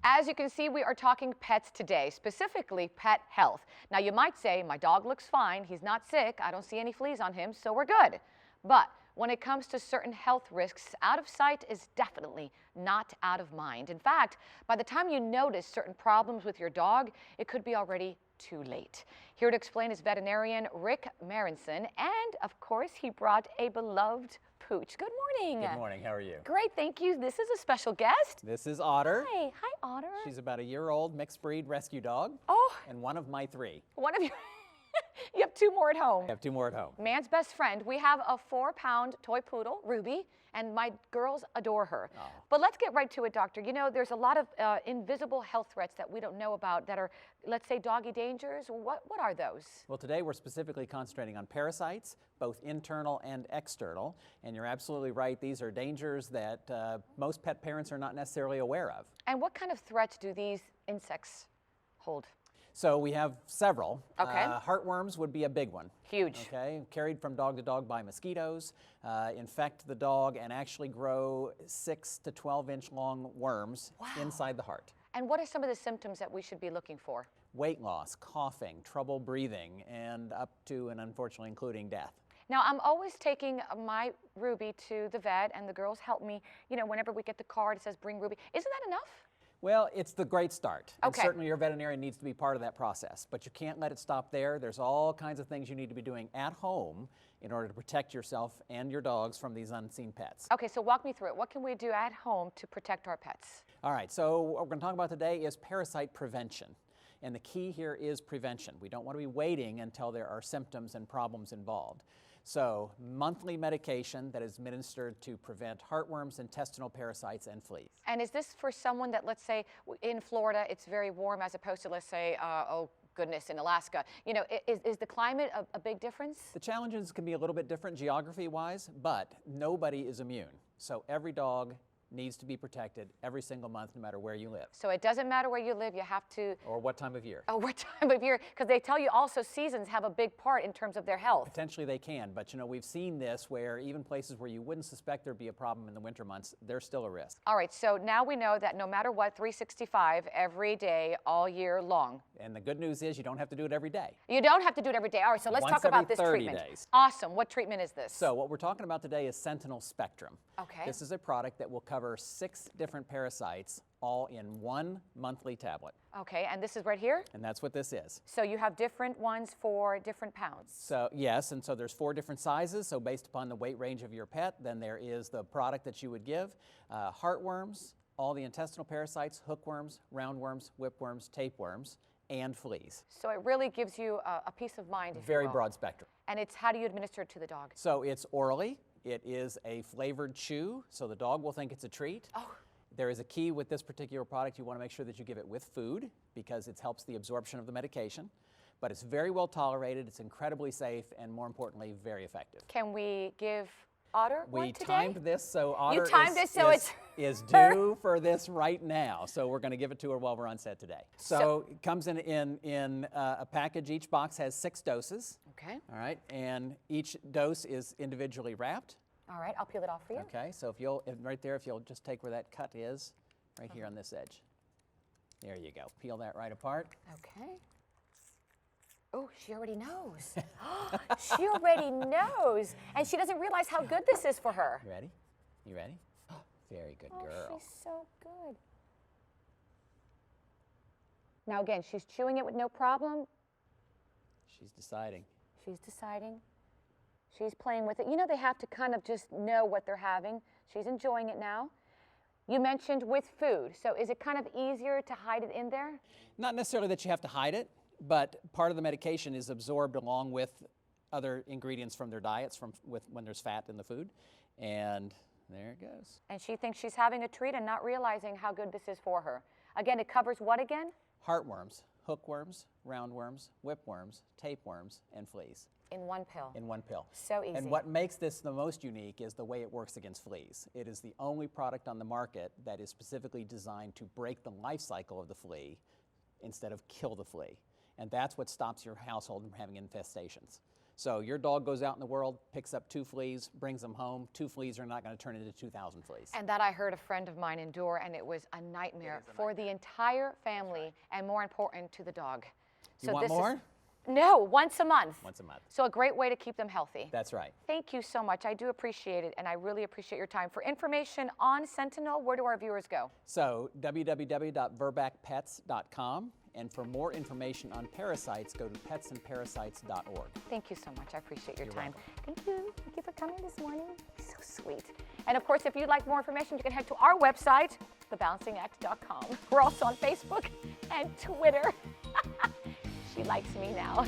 As you can see, we are talking pets today, specifically pet health. Now, you might say, my dog looks fine, he's not sick, I don't see any fleas on him, so we're good. But when it comes to certain health risks, out of sight is definitely not out of mind. In fact, by the time you notice certain problems with your dog, it could be already too late. Here to explain is veterinarian Rick Marrinson, and of course, he brought a beloved pooch. Good morning. Good morning. How are you? Great, thank you. This is a special guest. This is Otter. Hi, Otter. She's about a year-old mixed breed rescue dog. Oh. And one of my three. One of you. You have two more at home. I have two more at home. Man's best friend. We have a 4-pound toy poodle, Ruby, and my girls adore her. Oh. But let's get right to it, doctor. You know, there's a lot of invisible health threats that we don't know about that are, let's say, doggy dangers. What are those? Well, today we're specifically concentrating on parasites, both internal and external. And you're absolutely right. These are dangers that most pet parents are not necessarily aware of. And what kind of threats do these insects hold? So we have several. Okay. Heartworms would be a big one. Huge. Okay, carried from dog to dog by mosquitoes, infect the dog, and actually grow 6 to 12-inch long worms inside the heart. And what are some of the symptoms that we should be looking for? Weight loss, coughing, trouble breathing, and up to and unfortunately including death. Now, I'm always taking my Ruby to the vet, and the girls help me. You know, whenever we get the card, it says, bring Ruby. Isn't that enough? Well, it's the great start. Okay. And certainly your veterinarian needs to be part of that process, but you can't let it stop there. There's all kinds of things you need to be doing at home in order to protect yourself and your dogs from these unseen pets. Okay, so walk me through it. What can we do at home to protect our pets? All right, so what we're going to talk about today is parasite prevention. And the key here is prevention. We don't want to be waiting until there are symptoms and problems involved. So, monthly medication that is administered to prevent heartworms, intestinal parasites, and fleas. And is this for someone that, let's say, in Florida, it's very warm as opposed to, let's say, oh goodness, in Alaska? You know, is the climate a big difference? The challenges can be a little bit different geography-wise, but nobody is immune. So every dog needs to be protected every single month, no matter where you live. So it doesn't matter where you live, you have to... Or what time of year. Oh, what time of year? Because they tell you also seasons have a big part in terms of their health. Potentially they can, but you know, we've seen this where even places where you wouldn't suspect there'd be a problem in the winter months, there's still a risk. All right, so now we know that no matter what, 365 every day, all year long. And the good news is you don't have to do it every day. You don't have to do it every day. All right, so let's talk about this treatment. 30 days. Awesome. What treatment is this? So what we're talking about today is Sentinel Spectrum. Okay. This is a product that will cover 6 different parasites all in one monthly tablet. Okay, and this is right here? And that's what this is. So you have different ones for different pounds. So yes, and so there's 4 different sizes. So based upon the weight range of your pet, then there is the product that you would give. Heartworms, all the intestinal parasites, hookworms, roundworms, whipworms, tapeworms, and fleas. So it really gives you a peace of mind, if Very you will. broad spectrum. And it's how do you administer it to the dog? So it's orally. It is a flavored chew, so the dog will think it's a treat. Oh. There is a key with this particular product. You want to make sure that you give it with food because it helps the absorption of the medication. But it's very well tolerated, it's incredibly safe, and more importantly, very effective. Can we give Otter one today? We timed this, so Otter is due for this right now. So we're going to give it to her while we're on set today. So it comes in a package. Each box has 6 doses. Okay. All right, and each dose is individually wrapped. All right, I'll peel it off for you. Okay, so if you'll, right there, if you'll just take where that cut is, right here on this edge. There you go. Peel that right apart. Okay. Oh, she already knows. She already knows. And she doesn't realize how good this is for her. You ready? You ready? Very good girl. Oh, she's so good. Now again, she's chewing it with no problem. She's deciding. She's deciding. She's playing with it. You know, they have to kind of just know what they're having. She's enjoying it now. You mentioned with food. So is it kind of easier to hide it in there? Not necessarily that you have to hide it, but part of the medication is absorbed along with other ingredients from their diets when there's fat in the food. And there it goes. And she thinks she's having a treat and not realizing how good this is for her. Again, it covers what again? Heartworms, hookworms, roundworms, whipworms, tapeworms, and fleas. In one pill. In one pill. So easy. And what makes this the most unique is the way it works against fleas. It is the only product on the market that is specifically designed to break the life cycle of the flea instead of kill the flea. And that's what stops your household from having infestations. So your dog goes out in the world, picks up 2 fleas, brings them home. 2 fleas are not going to turn into 2,000 fleas. And that I heard a friend of mine endure, and it was a nightmare for the entire family, and more important, to the dog. You want more? No, once a month. Once a month. So a great way to keep them healthy. That's right. Thank you so much. I do appreciate it, and I really appreciate your time. For information on Sentinel, where do our viewers go? So www.verbackpets.com, and for more information on parasites, go to petsandparasites.org. Thank you so much. I appreciate your time. Welcome. Thank you. Thank you for coming this morning. So sweet. And of course, if you'd like more information, you can head to our website, thebalancingact.com. We're also on Facebook and Twitter. She likes me now.